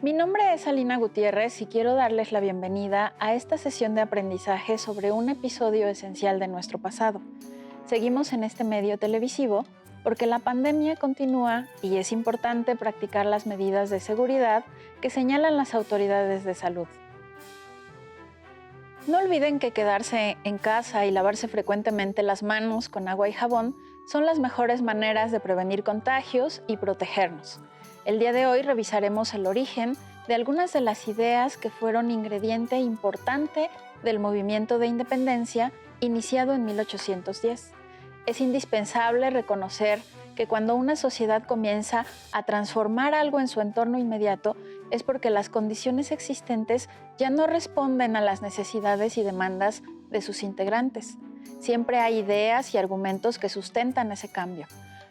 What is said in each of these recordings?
Mi nombre es Alina Gutiérrez y quiero darles la bienvenida a esta sesión de aprendizaje sobre un episodio esencial de nuestro pasado. Seguimos en este medio televisivo porque la pandemia continúa y es importante practicar las medidas de seguridad que señalan las autoridades de salud. No olviden que quedarse en casa y lavarse frecuentemente las manos con agua y jabón son las mejores maneras de prevenir contagios y protegernos. El día de hoy revisaremos el origen de algunas de las ideas que fueron ingrediente importante del movimiento de independencia iniciado en 1810. Es indispensable reconocer que cuando una sociedad comienza a transformar algo en su entorno inmediato es porque las condiciones existentes ya no responden a las necesidades y demandas de sus integrantes. Siempre hay ideas y argumentos que sustentan ese cambio.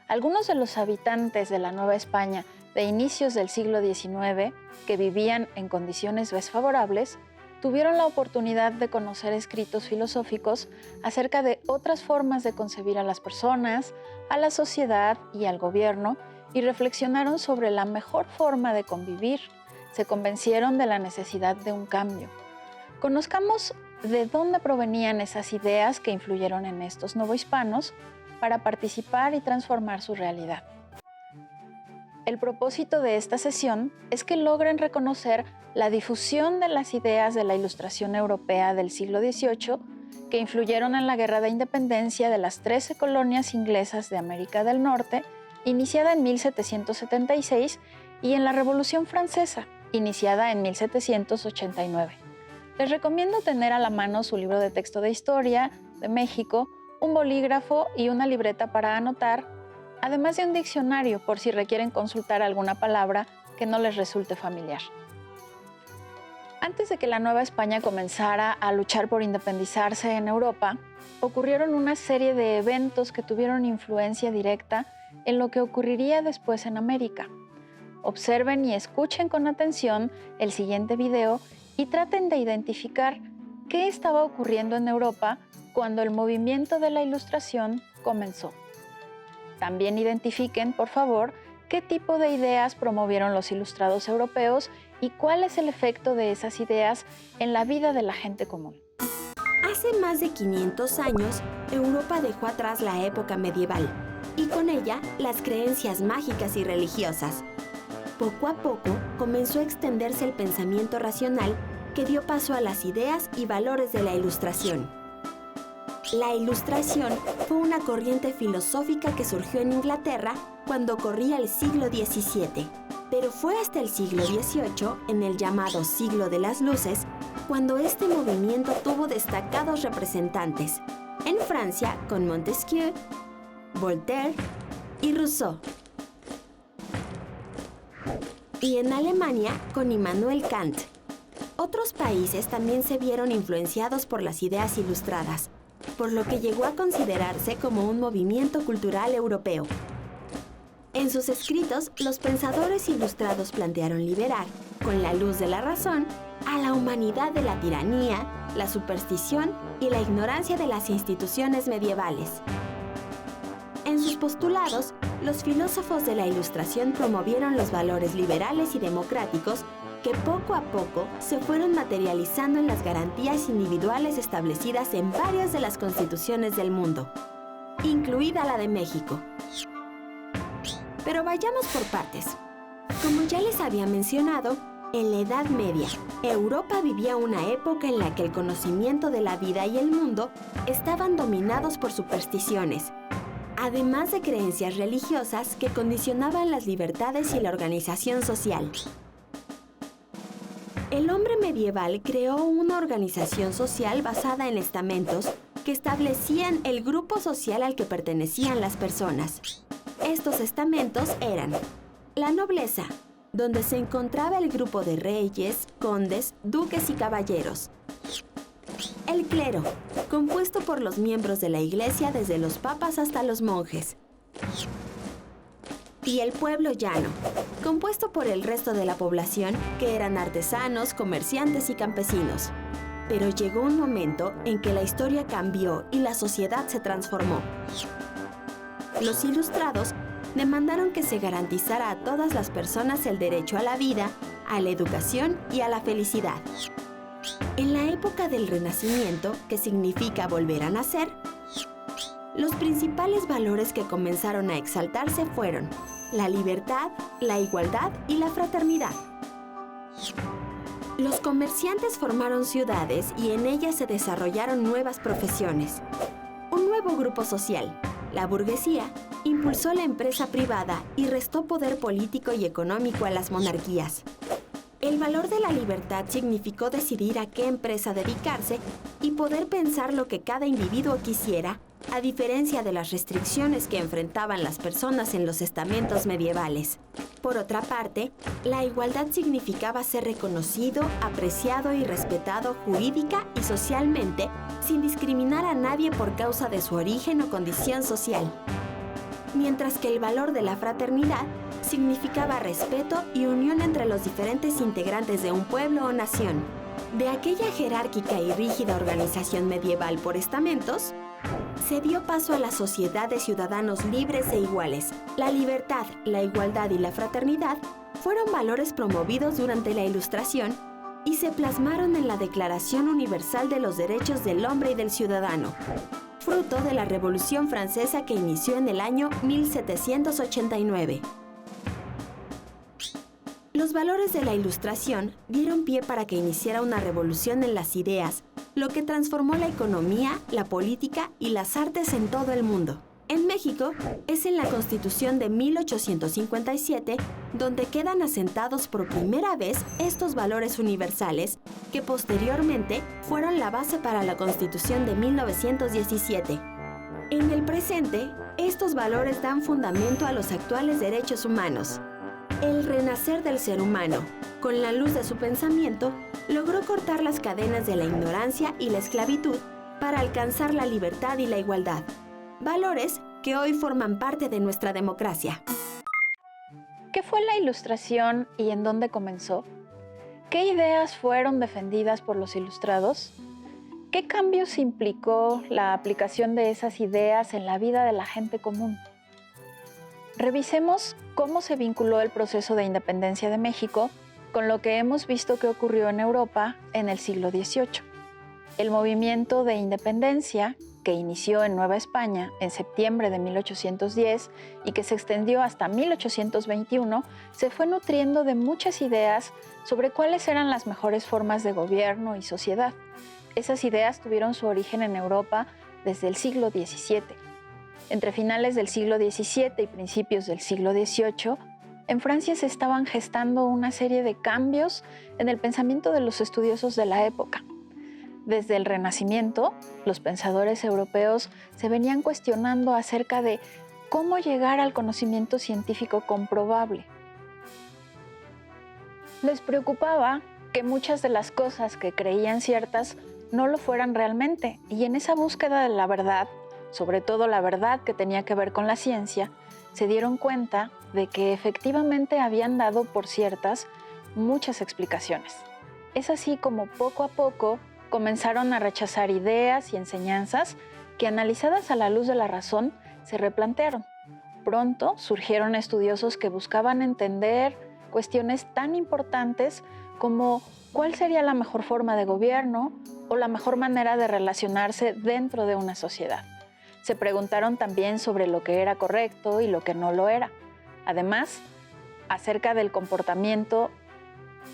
Algunos de los habitantes de la Nueva España de inicios del siglo XIX, que vivían en condiciones desfavorables, tuvieron la oportunidad de conocer escritos filosóficos acerca de otras formas de concebir a las personas, a la sociedad y al gobierno, y reflexionaron sobre la mejor forma de convivir. Se convencieron de la necesidad de un cambio. Conozcamos de dónde provenían esas ideas que influyeron en estos novohispanos para participar y transformar su realidad. El propósito de esta sesión es que logren reconocer la difusión de las ideas de la Ilustración europea del siglo XVIII que influyeron en la Guerra de Independencia de las 13 colonias inglesas de América del Norte, iniciada en 1776, y en la Revolución Francesa, iniciada en 1789. Les recomiendo tener a la mano su libro de texto de historia de México, un bolígrafo y una libreta para anotar, además de un diccionario por si requieren consultar alguna palabra que no les resulte familiar. Antes de que la Nueva España comenzara a luchar por independizarse en Europa, ocurrieron una serie de eventos que tuvieron influencia directa en lo que ocurriría después en América. Observen y escuchen con atención el siguiente video y traten de identificar qué estaba ocurriendo en Europa cuando el movimiento de la Ilustración comenzó. También identifiquen, por favor, qué tipo de ideas promovieron los ilustrados europeos y cuál es el efecto de esas ideas en la vida de la gente común. Hace más de 500 años, Europa dejó atrás la época medieval y con ella las creencias mágicas y religiosas. Poco a poco comenzó a extenderse el pensamiento racional que dio paso a las ideas y valores de la Ilustración. La Ilustración fue una corriente filosófica que surgió en Inglaterra cuando corría el siglo XVII, pero fue hasta el siglo XVIII, en el llamado Siglo de las Luces, cuando este movimiento tuvo destacados representantes, en Francia con Montesquieu, Voltaire y Rousseau, y en Alemania con Immanuel Kant. Otros países también se vieron influenciados por las ideas ilustradas, por lo que llegó a considerarse como un movimiento cultural europeo. En sus escritos, los pensadores ilustrados plantearon liberar, con la luz de la razón, a la humanidad de la tiranía, la superstición y la ignorancia de las instituciones medievales. En sus postulados, los filósofos de la Ilustración promovieron los valores liberales y democráticos que poco a poco se fueron materializando en las garantías individuales establecidas en varias de las constituciones del mundo, incluida la de México. Pero vayamos por partes. Como ya les había mencionado, en la Edad Media, Europa vivía una época en la que el conocimiento de la vida y el mundo estaban dominados por supersticiones, además de creencias religiosas que condicionaban las libertades y la organización social. El hombre medieval creó una organización social basada en estamentos que establecían el grupo social al que pertenecían las personas. Estos estamentos eran la nobleza, donde se encontraba el grupo de reyes, condes, duques y caballeros. El clero, compuesto por los miembros de la iglesia desde los papas hasta los monjes. Y el pueblo llano, compuesto por el resto de la población, que eran artesanos, comerciantes y campesinos. Pero llegó un momento en que la historia cambió y la sociedad se transformó. Los ilustrados demandaron que se garantizara a todas las personas el derecho a la vida, a la educación y a la felicidad. En la época del Renacimiento, que significa volver a nacer, los principales valores que comenzaron a exaltarse fueron la libertad, la igualdad y la fraternidad. Los comerciantes formaron ciudades y en ellas se desarrollaron nuevas profesiones. Un nuevo grupo social, la burguesía, impulsó la empresa privada y restó poder político y económico a las monarquías. El valor de la libertad significó decidir a qué empresa dedicarse y poder pensar lo que cada individuo quisiera, a diferencia de las restricciones que enfrentaban las personas en los estamentos medievales. Por otra parte, la igualdad significaba ser reconocido, apreciado y respetado jurídica y socialmente, sin discriminar a nadie por causa de su origen o condición social. Mientras que el valor de la fraternidad significaba respeto y unión entre los diferentes integrantes de un pueblo o nación. De aquella jerárquica y rígida organización medieval por estamentos, se dio paso a la sociedad de ciudadanos libres e iguales. La libertad, la igualdad y la fraternidad fueron valores promovidos durante la Ilustración y se plasmaron en la Declaración Universal de los Derechos del Hombre y del Ciudadano, fruto de la Revolución Francesa que inició en el año 1789. Los valores de la Ilustración dieron pie para que iniciara una revolución en las ideas, lo que transformó la economía, la política y las artes en todo el mundo. En México, es en la Constitución de 1857 donde quedan asentados por primera vez estos valores universales, que posteriormente fueron la base para la Constitución de 1917. En el presente, estos valores dan fundamento a los actuales derechos humanos. El renacer del ser humano, con la luz de su pensamiento, logró cortar las cadenas de la ignorancia y la esclavitud para alcanzar la libertad y la igualdad. Valores que hoy forman parte de nuestra democracia. ¿Qué fue la Ilustración y en dónde comenzó? ¿Qué ideas fueron defendidas por los ilustrados? ¿Qué cambios implicó la aplicación de esas ideas en la vida de la gente común? Revisemos cómo se vinculó el proceso de independencia de México con lo que hemos visto que ocurrió en Europa en el siglo XVIII. El movimiento de independencia, que inició en Nueva España en septiembre de 1810 y que se extendió hasta 1821, se fue nutriendo de muchas ideas sobre cuáles eran las mejores formas de gobierno y sociedad. Esas ideas tuvieron su origen en Europa desde el siglo XVII. Entre finales del siglo XVII y principios del siglo XVIII, en Francia se estaban gestando una serie de cambios en el pensamiento de los estudiosos de la época. Desde el Renacimiento, los pensadores europeos se venían cuestionando acerca de cómo llegar al conocimiento científico comprobable. Les preocupaba que muchas de las cosas que creían ciertas no lo fueran realmente, y en esa búsqueda de la verdad, sobre todo la verdad que tenía que ver con la ciencia, se dieron cuenta de que efectivamente habían dado por ciertas muchas explicaciones. Es así como poco a poco comenzaron a rechazar ideas y enseñanzas que, analizadas a la luz de la razón, se replantearon. Pronto surgieron estudiosos que buscaban entender cuestiones tan importantes como cuál sería la mejor forma de gobierno o la mejor manera de relacionarse dentro de una sociedad. Se preguntaron también sobre lo que era correcto y lo que no lo era. Además, acerca del comportamiento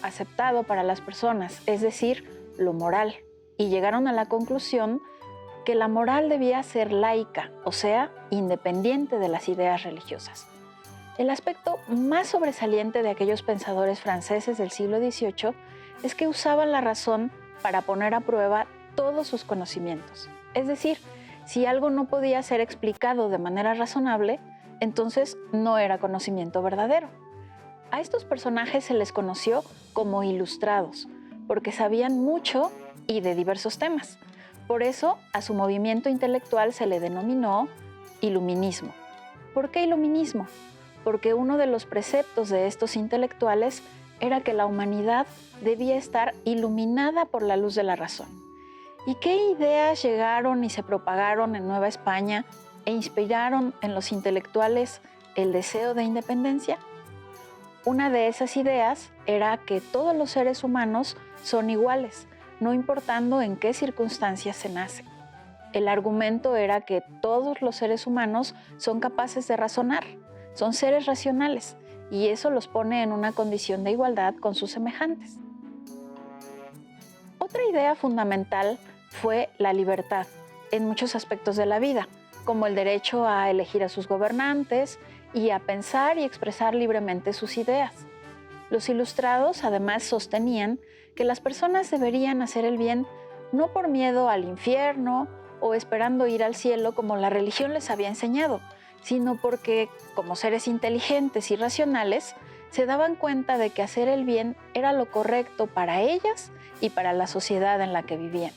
aceptado para las personas, es decir, lo moral, y llegaron a la conclusión que la moral debía ser laica, o sea, independiente de las ideas religiosas. El aspecto más sobresaliente de aquellos pensadores franceses del siglo XVIII es que usaban la razón para poner a prueba todos sus conocimientos. Es decir, si algo no podía ser explicado de manera razonable, entonces no era conocimiento verdadero. A estos personajes se les conoció como ilustrados, porque sabían mucho y de diversos temas. Por eso, a su movimiento intelectual se le denominó iluminismo. ¿Por qué iluminismo? Porque uno de los preceptos de estos intelectuales era que la humanidad debía estar iluminada por la luz de la razón. ¿Y qué ideas llegaron y se propagaron en Nueva España e inspiraron en los intelectuales el deseo de independencia? Una de esas ideas era que todos los seres humanos son iguales, no importando en qué circunstancias se nace. El argumento era que todos los seres humanos son capaces de razonar, son seres racionales, y eso los pone en una condición de igualdad con sus semejantes. Otra idea fundamental fue la libertad en muchos aspectos de la vida, como el derecho a elegir a sus gobernantes y a pensar y expresar libremente sus ideas. Los ilustrados además sostenían que las personas deberían hacer el bien no por miedo al infierno o esperando ir al cielo como la religión les había enseñado, sino porque, como seres inteligentes y racionales, se daban cuenta de que hacer el bien era lo correcto para ellas y para la sociedad en la que vivían.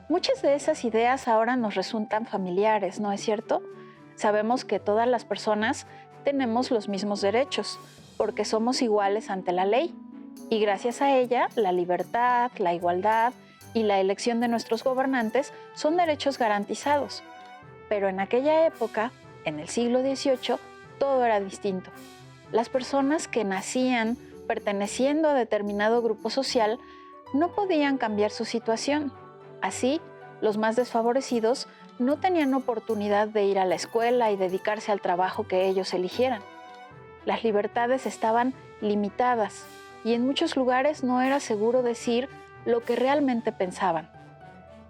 Muchas de esas ideas ahora nos resultan familiares, ¿no es cierto? Sabemos que todas las personas tenemos los mismos derechos, porque somos iguales ante la ley, y gracias a ella, la libertad, la igualdad y la elección de nuestros gobernantes son derechos garantizados. Pero en aquella época, en el siglo XVIII, todo era distinto. Las personas que nacían perteneciendo a determinado grupo social no podían cambiar su situación. Así, los más desfavorecidos no tenían oportunidad de ir a la escuela y dedicarse al trabajo que ellos eligieran. Las libertades estaban limitadas y en muchos lugares no era seguro decir lo que realmente pensaban.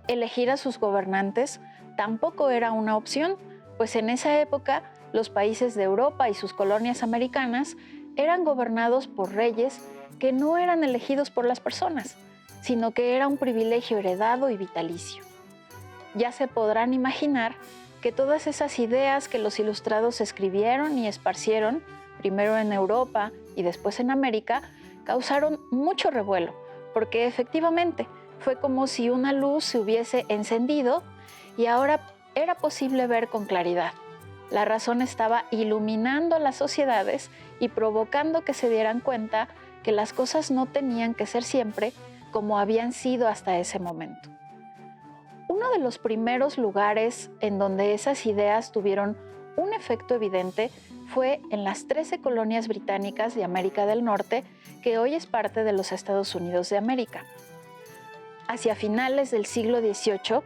Elegir a sus gobernantes tampoco era una opción, pues en esa época los países de Europa y sus colonias americanas eran gobernados por reyes que no eran elegidos por las personas, sino que era un privilegio heredado y vitalicio. Ya se podrán imaginar que todas esas ideas que los ilustrados escribieron y esparcieron, primero en Europa y después en América, causaron mucho revuelo, porque efectivamente fue como si una luz se hubiese encendido y ahora era posible ver con claridad. La razón estaba iluminando a las sociedades y provocando que se dieran cuenta que las cosas no tenían que ser siempre como habían sido hasta ese momento. Uno de los primeros lugares en donde esas ideas tuvieron un efecto evidente fue en las 13 colonias británicas de América del Norte, que hoy es parte de los Estados Unidos de América. Hacia finales del siglo XVIII,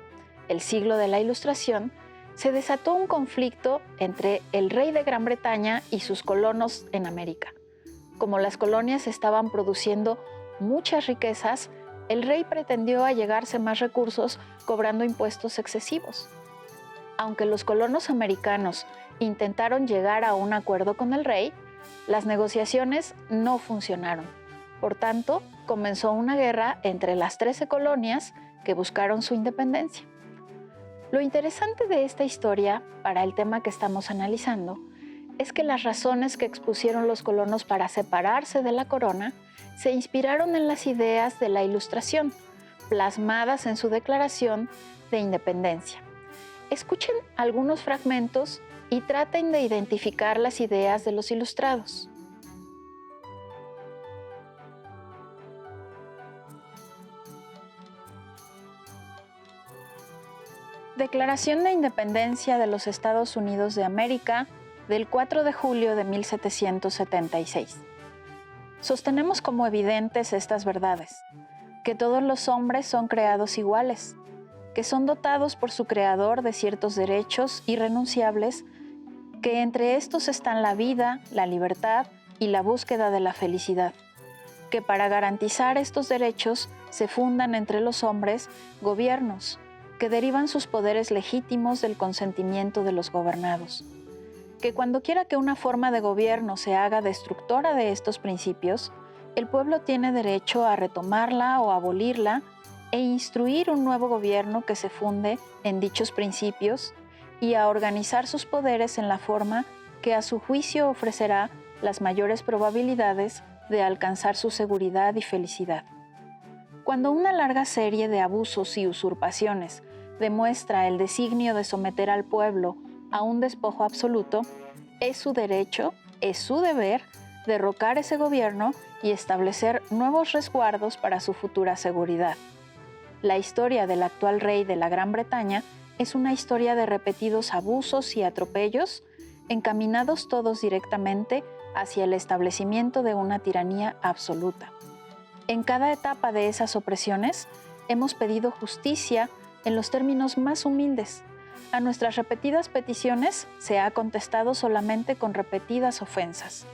el siglo de la Ilustración, se desató un conflicto entre el rey de Gran Bretaña y sus colonos en América. Como las colonias estaban produciendo muchas riquezas, el rey pretendió allegarse más recursos cobrando impuestos excesivos. Aunque los colonos americanos intentaron llegar a un acuerdo con el rey, las negociaciones no funcionaron. Por tanto, comenzó una guerra entre las 13 colonias que buscaron su independencia. Lo interesante de esta historia, para el tema que estamos analizando, es que las razones que expusieron los colonos para separarse de la corona se inspiraron en las ideas de la Ilustración, plasmadas en su Declaración de Independencia. Escuchen algunos fragmentos y traten de identificar las ideas de los ilustrados. Declaración de Independencia de los Estados Unidos de América del 4 de julio de 1776. Sostenemos como evidentes estas verdades: que todos los hombres son creados iguales, que son dotados por su Creador de ciertos derechos irrenunciables, que entre estos están la vida, la libertad y la búsqueda de la felicidad, que para garantizar estos derechos se fundan entre los hombres gobiernos, que derivan sus poderes legítimos del consentimiento de los gobernados, que cuando quiera que una forma de gobierno se haga destructora de estos principios, el pueblo tiene derecho a retomarla o abolirla e instruir un nuevo gobierno que se funde en dichos principios y a organizar sus poderes en la forma que a su juicio ofrecerá las mayores probabilidades de alcanzar su seguridad y felicidad. Cuando una larga serie de abusos y usurpaciones demuestra el designio de someter al pueblo a un despojo absoluto, es su derecho, es su deber derrocar ese gobierno y establecer nuevos resguardos para su futura seguridad. La historia del actual rey de la Gran Bretaña es una historia de repetidos abusos y atropellos, encaminados todos directamente hacia el establecimiento de una tiranía absoluta. En cada etapa de esas opresiones, hemos pedido justicia en los términos más humildes. A nuestras repetidas peticiones se ha contestado solamente con repetidas ofensas.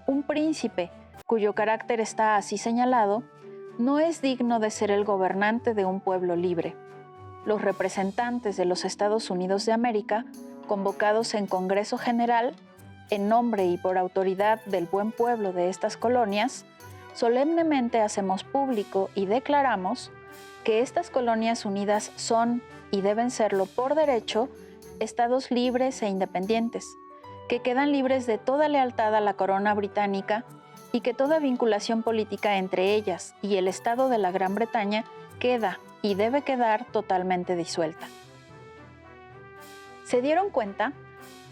Un príncipe, cuyo carácter está así señalado, no es digno de ser el gobernante de un pueblo libre. Los representantes de los Estados Unidos de América, convocados en Congreso General, en nombre y por autoridad del buen pueblo de estas colonias, solemnemente hacemos público y declaramos que estas colonias unidas son, y deben serlo por derecho, estados libres e independientes, que quedan libres de toda lealtad a la corona británica y que toda vinculación política entre ellas y el Estado de la Gran Bretaña queda y debe quedar totalmente disuelta. ¿Se dieron cuenta?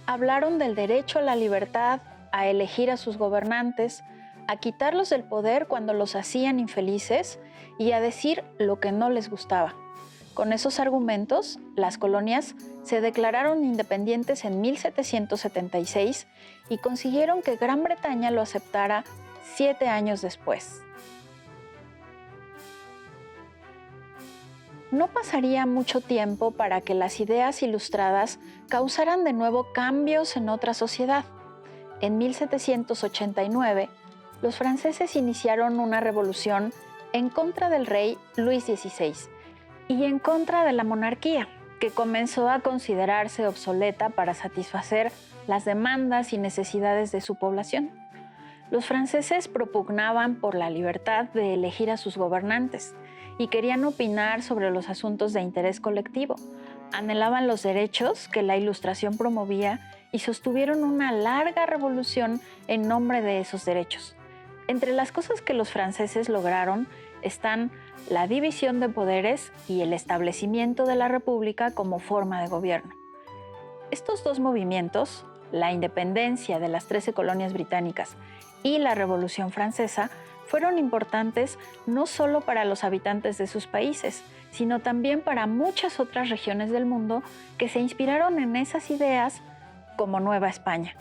Hablaron del derecho a la libertad, a elegir a sus gobernantes, a quitarlos del poder cuando los hacían infelices y a decir lo que no les gustaba. Con esos argumentos, las colonias se declararon independientes en 1776 y consiguieron que Gran Bretaña lo aceptara 7 años después. No pasaría mucho tiempo para que las ideas ilustradas causaran de nuevo cambios en otra sociedad. En 1789, los franceses iniciaron una revolución en contra del rey Luis XVI y en contra de la monarquía, que comenzó a considerarse obsoleta para satisfacer las demandas y necesidades de su población. Los franceses propugnaban por la libertad de elegir a sus gobernantes y querían opinar sobre los asuntos de interés colectivo. Anhelaban los derechos que la Ilustración promovía y sostuvieron una larga revolución en nombre de esos derechos. Entre las cosas que los franceses lograron están la división de poderes y el establecimiento de la República como forma de gobierno. Estos dos movimientos, la independencia de las 13 colonias británicas y la Revolución Francesa, fueron importantes no solo para los habitantes de sus países, sino también para muchas otras regiones del mundo que se inspiraron en esas ideas como Nueva España.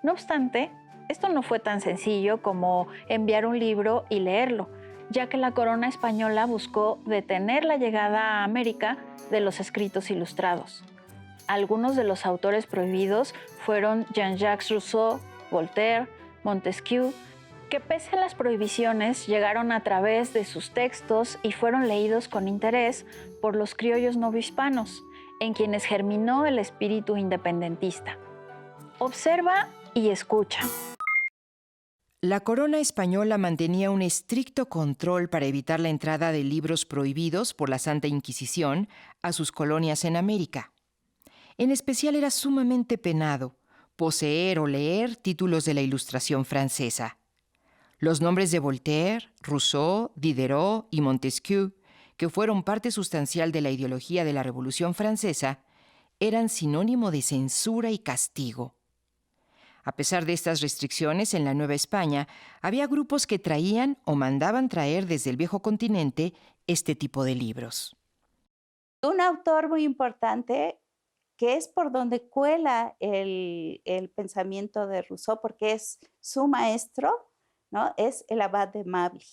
No obstante, esto no fue tan sencillo como enviar un libro y leerlo, ya que la corona española buscó detener la llegada a América de los escritos ilustrados. Algunos de los autores prohibidos fueron Jean-Jacques Rousseau, Voltaire, Montesquieu, que pese a las prohibiciones llegaron a través de sus textos y fueron leídos con interés por los criollos novohispanos, en quienes germinó el espíritu independentista. Observa y escucha. La corona española mantenía un estricto control para evitar la entrada de libros prohibidos por la Santa Inquisición a sus colonias en América. En especial era sumamente penado poseer o leer títulos de la Ilustración francesa. Los nombres de Voltaire, Rousseau, Diderot y Montesquieu, que fueron parte sustancial de la ideología de la Revolución Francesa, eran sinónimo de censura y castigo. A pesar de estas restricciones, en la Nueva España había grupos que traían o mandaban traer desde el viejo continente este tipo de libros. Un autor muy importante, que es por donde cuela el pensamiento de Rousseau, porque es su maestro, ¿no? Es el abad de Mably.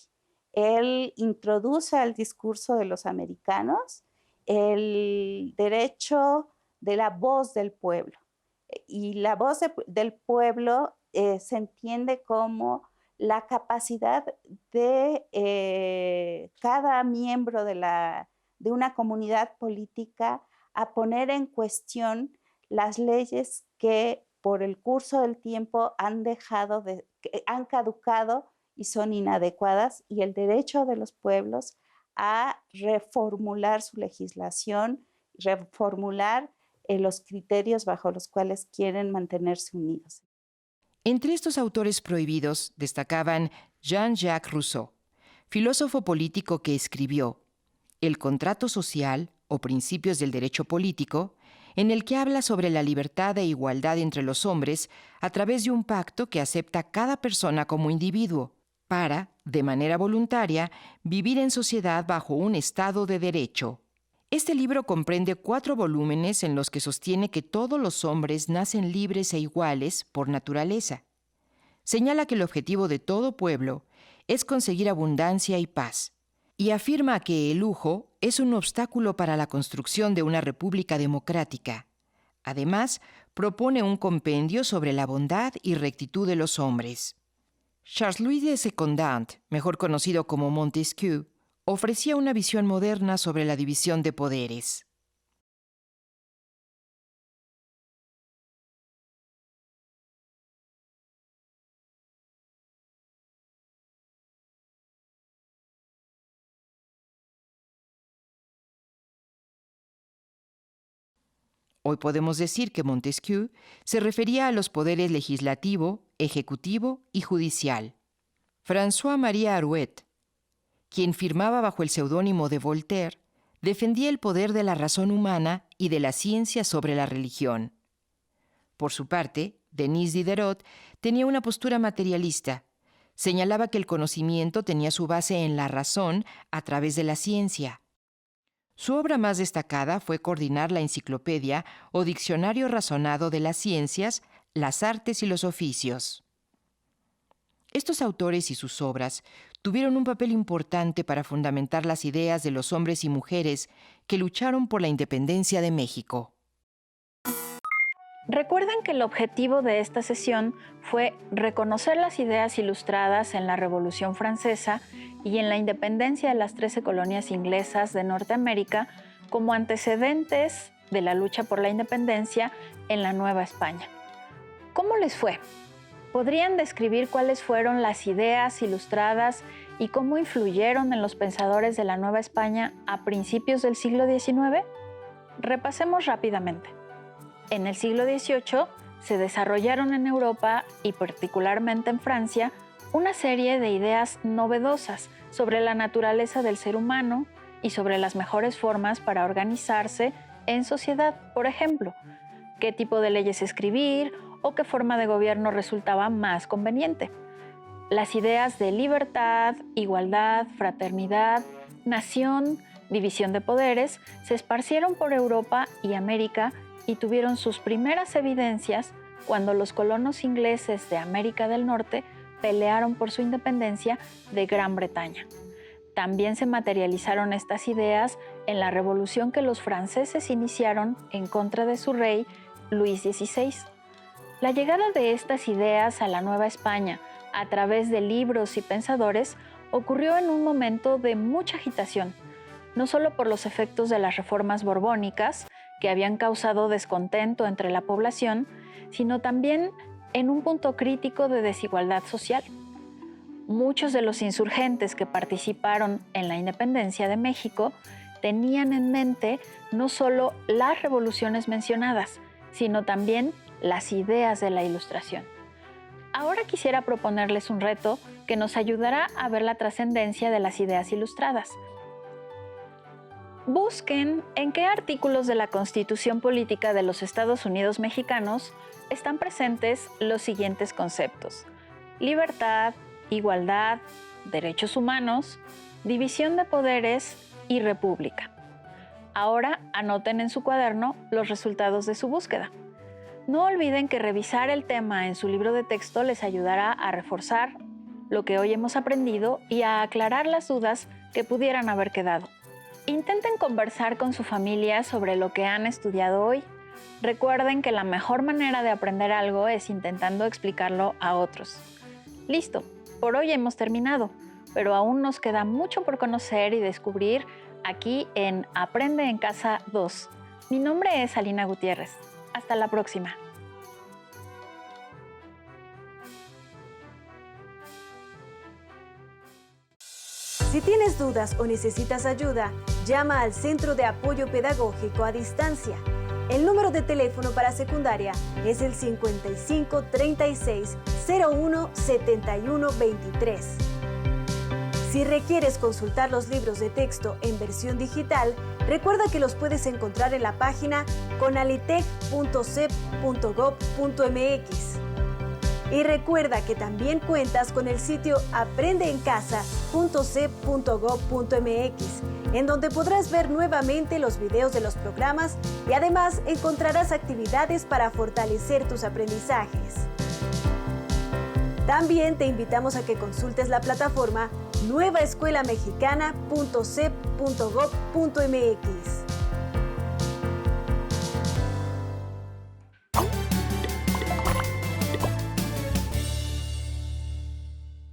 Él introduce al discurso de los americanos el derecho de la voz del pueblo. Y la voz del pueblo se entiende como la capacidad de cada miembro de una comunidad política a poner en cuestión las leyes que por el curso del tiempo han caducado y son inadecuadas, y el derecho de los pueblos a reformular su legislación, reformular los criterios bajo los cuales quieren mantenerse unidos. Entre estos autores prohibidos destacaban Jean-Jacques Rousseau, filósofo político que escribió El contrato social o principios del derecho político, en el que habla sobre la libertad e igualdad entre los hombres a través de un pacto que acepta a cada persona como individuo para, de manera voluntaria, vivir en sociedad bajo un Estado de derecho. Este libro comprende 4 volúmenes en los que sostiene que todos los hombres nacen libres e iguales por naturaleza. señala que el objetivo de todo pueblo es conseguir abundancia y paz, y afirma que el lujo es un obstáculo para la construcción de una república democrática. Además, propone un compendio sobre la bondad y rectitud de los hombres. Charles-Louis de Secondat, mejor conocido como Montesquieu, ofrecía una visión moderna sobre la división de poderes. Hoy podemos decir que Montesquieu se refería a los poderes legislativo, ejecutivo y judicial. François-Marie Arouet, quien firmaba bajo el seudónimo de Voltaire, defendía el poder de la razón humana y de la ciencia sobre la religión. Por su parte, Denis Diderot tenía una postura materialista. Señalaba que el conocimiento tenía su base en la razón a través de la ciencia. Su obra más destacada fue coordinar la enciclopedia o diccionario razonado de las ciencias, las artes y los oficios. Estos autores y sus obras tuvieron un papel importante para fundamentar las ideas de los hombres y mujeres que lucharon por la independencia de México. Recuerden que el objetivo de esta sesión fue reconocer las ideas ilustradas en la Revolución Francesa y en la independencia de las 13 colonias inglesas de Norteamérica como antecedentes de la lucha por la independencia en la Nueva España. ¿Cómo les fue? ¿Podrían describir cuáles fueron las ideas ilustradas y cómo influyeron en los pensadores de la Nueva España a principios del siglo XIX? Repasemos rápidamente. En el siglo XVIII se desarrollaron en Europa y particularmente en Francia una serie de ideas novedosas sobre la naturaleza del ser humano y sobre las mejores formas para organizarse en sociedad. Por ejemplo, qué tipo de leyes escribir o qué forma de gobierno resultaba más conveniente. Las ideas de libertad, igualdad, fraternidad, nación, división de poderes se esparcieron por Europa y América y tuvieron sus primeras evidencias cuando los colonos ingleses de América del Norte pelearon por su independencia de Gran Bretaña. También se materializaron estas ideas en la revolución que los franceses iniciaron en contra de su rey, Luis XVI. La llegada de estas ideas a la Nueva España a través de libros y pensadores ocurrió en un momento de mucha agitación, no solo por los efectos de las reformas borbónicas, que habían causado descontento entre la población, sino también en un punto crítico de desigualdad social. Muchos de los insurgentes que participaron en la independencia de México tenían en mente no solo las revoluciones mencionadas, sino también las ideas de la Ilustración. Ahora quisiera proponerles un reto que nos ayudará a ver la trascendencia de las ideas ilustradas. Busquen en qué artículos de la Constitución Política de los Estados Unidos Mexicanos están presentes los siguientes conceptos: libertad, igualdad, derechos humanos, división de poderes y república. Ahora anoten en su cuaderno los resultados de su búsqueda. No olviden que revisar el tema en su libro de texto les ayudará a reforzar lo que hoy hemos aprendido y a aclarar las dudas que pudieran haber quedado. Intenten conversar con su familia sobre lo que han estudiado hoy. Recuerden que la mejor manera de aprender algo es intentando explicarlo a otros. Listo, por hoy hemos terminado, pero aún nos queda mucho por conocer y descubrir aquí en Aprende en Casa 2. Mi nombre es Alina Gutiérrez. Hasta la próxima. Si tienes dudas o necesitas ayuda, llama al Centro de Apoyo Pedagógico a Distancia. El número de teléfono para secundaria es el 55 36 01 71 23. Si requieres consultar los libros de texto en versión digital, recuerda que los puedes encontrar en la página conalitec.cep.gov.mx. Y recuerda que también cuentas con el sitio aprendeencasa.cep.gov.mx, en donde podrás ver nuevamente los videos de los programas y además encontrarás actividades para fortalecer tus aprendizajes. También te invitamos a que consultes la plataforma nuevaescuelamexicana.cep.gov.mx.